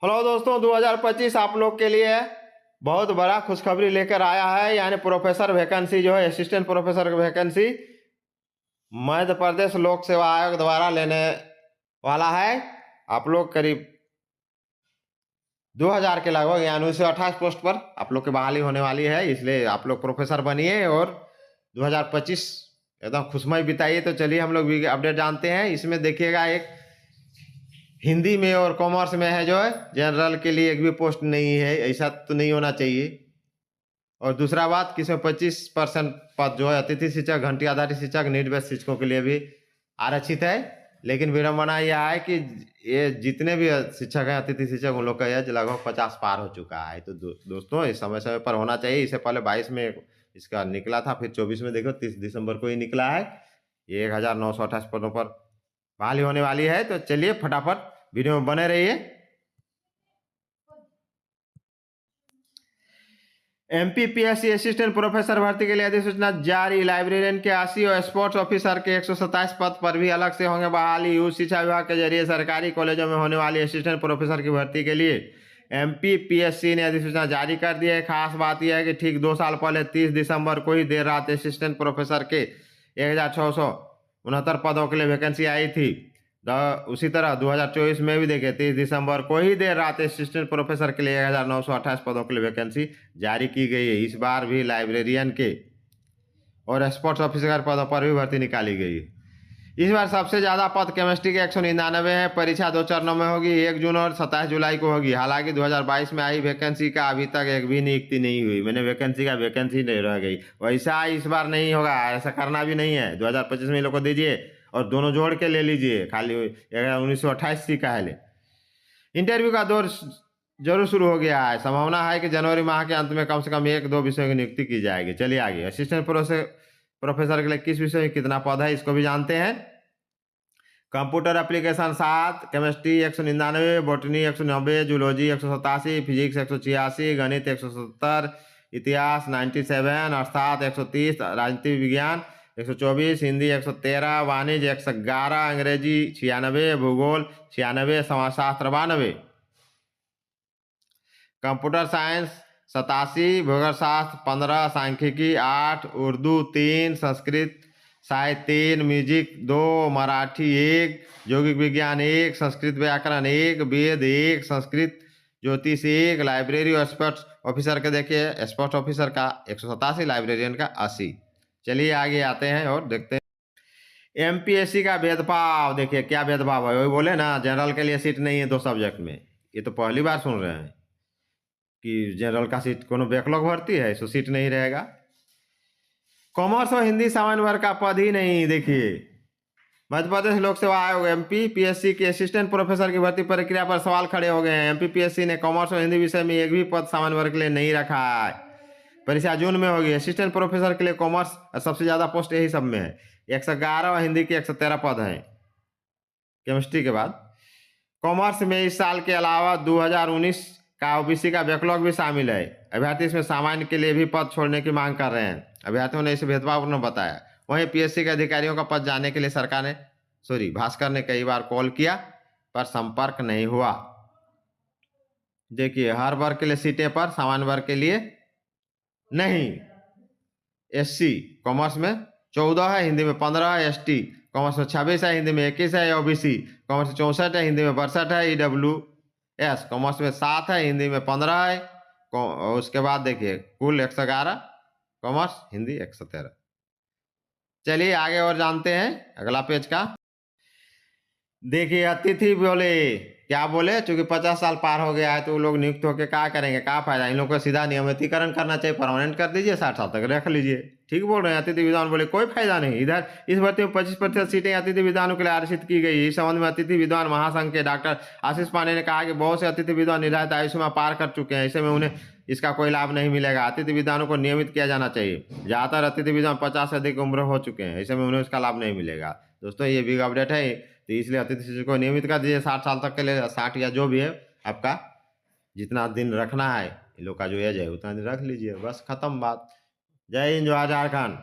Hello दोस्तों, 2025 आप लोग के लिए बहुत बड़ा खुशखबरी लेकर आया है। यानी प्रोफेसर वैकेंसी जो है, असिस्टेंट प्रोफेसर की वैकेंसी मध्य प्रदेश लोक सेवा आयोग द्वारा लेने वाला है। आप लोग करीब 2000 के लगभग यानी 128 पोस्ट पर आप लोग की बहाली होने वाली है। इसलिए आप लोग प्रोफेसर बनिए और 2025 एकदम खुशमय बिताइए। तो चलिए हम लोग भी अपडेट जानते हैं। इसमें देखिएगा, एक हिंदी में और कॉमर्स में है जो है, जनरल के लिए एक भी पोस्ट नहीं है। ऐसा तो नहीं होना चाहिए। और दूसरा बात कि इसमें 25% पद जो है अतिथि शिक्षक, घंटी आधारित शिक्षक, नीट बेस्ड शिक्षकों के लिए भी आरक्षित है। लेकिन विडम्बना यह है कि ये जितने भी शिक्षक हैं, अतिथि शिक्षक, उन लोग का एज लगभग 50 पार हो चुका है। तो दोस्तों, इस समय समय पर होना चाहिए। इससे पहले 22 में इसका निकला था, फिर 24 में देखो 30 दिसंबर को ही निकला है। ये 1928 पदों पर बहाली होने वाली है। तो चलिए फटाफट वीडियो में बने रहिए। एमपीपीएससी असिस्टेंट प्रोफेसर भर्ती के लिए अधिसूचना जारी। लाइब्रेरियन के 80 और स्पोर्ट्स ऑफिसर के 127 पद पर भी अलग से होंगे बहाली। उच्च शिक्षा विभाग के जरिए सरकारी कॉलेजों में होने वाली असिस्टेंट प्रोफेसर की भर्ती के लिए एमपीपीएससी ने अधिसूचना जारी कर दी है। खास बात यह है कि ठीक 2 साल पहले 30 दिसंबर को ही देर रात असिस्टेंट प्रोफेसर के 1669 पदों के लिए वैकेंसी आई थी। उसी तरह 2024 में भी देखे 30 दिसंबर को ही देर रात असिस्टेंट प्रोफेसर के लिए 1928 पदों के लिए वैकेंसी जारी की गई है। इस बार भी लाइब्रेरियन के और स्पोर्ट्स ऑफिसर पदों पर भी भर्ती निकाली गई है। इस बार सबसे ज़्यादा पद केमिस्ट्री के 199 है। परीक्षा 2 चरणों में होगी, 1 जून और 27 जुलाई को होगी। हालांकि 2022 में आई वैकेंसी का अभी तक एक भी नियुक्ति नहीं हुई। मैंने वैकेंसी का वैकेंसी नहीं रह गई। वैसा इस बार नहीं होगा, ऐसा करना भी नहीं है। 2025 में इन लोग को दीजिए और दोनों जोड़ के ले लीजिए। खाली 1928 सी का है ले। इंटरव्यू का दौर जरूर शुरू हो गया है। संभावना है कि जनवरी माह के अंत में कम से कम 1-2 विषयों की नियुक्ति की जाएगी। चलिए आगे, असिस्टेंट प्रोफेसर के लिए किस विषय में कितना पद है, इसको भी जानते हैं। Computer application 7, chemistry 199, botany 190, zoology 187, physics 186, गणित 170, इतिहास 97, अर्थशास्त्र 130, राजनीति विज्ञान 124, हिंदी 113, वाणिज्य 111, अंग्रेजी 96, भूगोल 96, समाजशास्त्र 92, कंप्यूटर साइंस 87, भूगोलशास्त्र 15, सांख्यिकी 8, उर्दू 3, संस्कृत साहित्य 3, म्यूजिक 2, मराठी 1, यौगिक विज्ञान 1, संस्कृत व्याकरण 1, वेद 1, संस्कृत ज्योतिष 1, लाइब्रेरी और स्पोर्ट्स ऑफिसर के देखिए, स्पोर्ट्स ऑफिसर का 187, लाइब्रेरियन का 80। चलिए आगे आते हैं और देखते हैं एमपीएससी का भेदभाव। देखिए क्या भेदभाव है। वही बोले ना, जनरल के लिए सीट नहीं है 2 सब्जेक्ट में। ये तो पहली बार सुन रहे हैं कि जनरल का सीट कोनो बैकलॉग भर्ती है, सो सीट नहीं रहेगा। कॉमर्स और हिंदी सामान्य वर्ग का पद ही नहीं। देखिए, मध्य प्रदेश लोक सेवा आयोग एमपीपीएससी के असिस्टेंट प्रोफेसर की भर्ती प्रक्रिया पर सवाल खड़े हो गए हैं। एमपीपीएससी ने कॉमर्स और हिंदी विषय में एक भी पद सामान्य वर्ग के लिए नहीं रखा है। परीक्षा जून में होगी। असिस्टेंट प्रोफेसर के लिए कॉमर्स सबसे ज्यादा पोस्ट यही सब में है, 111, और हिंदी के 113 पद हैं केमिस्ट्री के बाद। कॉमर्स में इस साल के अलावा 2019 का ओबीसी का बैकलॉग भी शामिल है। अभ्यर्थी इसमें सामान्य के लिए भी पद छोड़ने की मांग कर रहे हैं। अभ्यर्थियों ने इसे भेदभावपूर्ण बताया। वहीं पीएससी के अधिकारियों का पद जाने के लिए भास्कर ने कई बार कॉल किया पर संपर्क नहीं हुआ। देखिए, हर वर्ग के लिए सीटें पर, सामान्य वर्ग के लिए नहीं। एससी कॉमर्स में 14 है, हिंदी में 15 है। एसटी कॉमर्स में 26 है, हिंदी में 21 है। ओबीसी कॉमर्स में 64 है, हिंदी में 62 है। ईडब्ल्यूएस कॉमर्स में 7 है, हिंदी में 15 है। उसके बाद देखिए कुल 111, कॉमर्स हिंदी 113। चलिए आगे और जानते हैं अगला पेज का। देखिए, अतिथि बोले, क्या बोले, चूंकि 50 साल पार हो गया है तो वो लोग नियुक्त होकर क्या करेंगे, क्या फायदा। इन लोग को सीधा नियमितीकरण करना चाहिए, परमानेंट कर दीजिए, 60 साल तक रख लीजिए। ठीक बोल रहे हैं। अतिथि विद्वान बोले कोई फायदा नहीं। इधर इस भर्ती में 25% सीटें अतिथि विद्वानों के लिए आरक्षित की गई। इस संबंध में अतिथि विद्वान महासंघ के डॉक्टर आशीष पांडे ने कहा कि बहुत से अतिथि विद्वान निर्धारित आयु सीमा पार कर चुके हैं, ऐसे में उन्हें इसका कोई लाभ नहीं मिलेगा। अतिथि विद्वानों को नियमित किया जाना चाहिए। ज़्यादातर अतिथि विद्वान 50 से अधिक उम्र हो चुके हैं, ऐसे में उन्हें इसका लाभ नहीं मिलेगा। दोस्तों, ये बिग अपडेट है। तो इसलिए अतिथि शिक्षक को नियमित कर दीजिए 60 साल तक के लिए। 60 या जो भी है आपका, जितना दिन रखना है इन लोग का जो एज है उतना दिन रख लीजिए, बस खत्म बात। जय हिंद, जय झारखंड।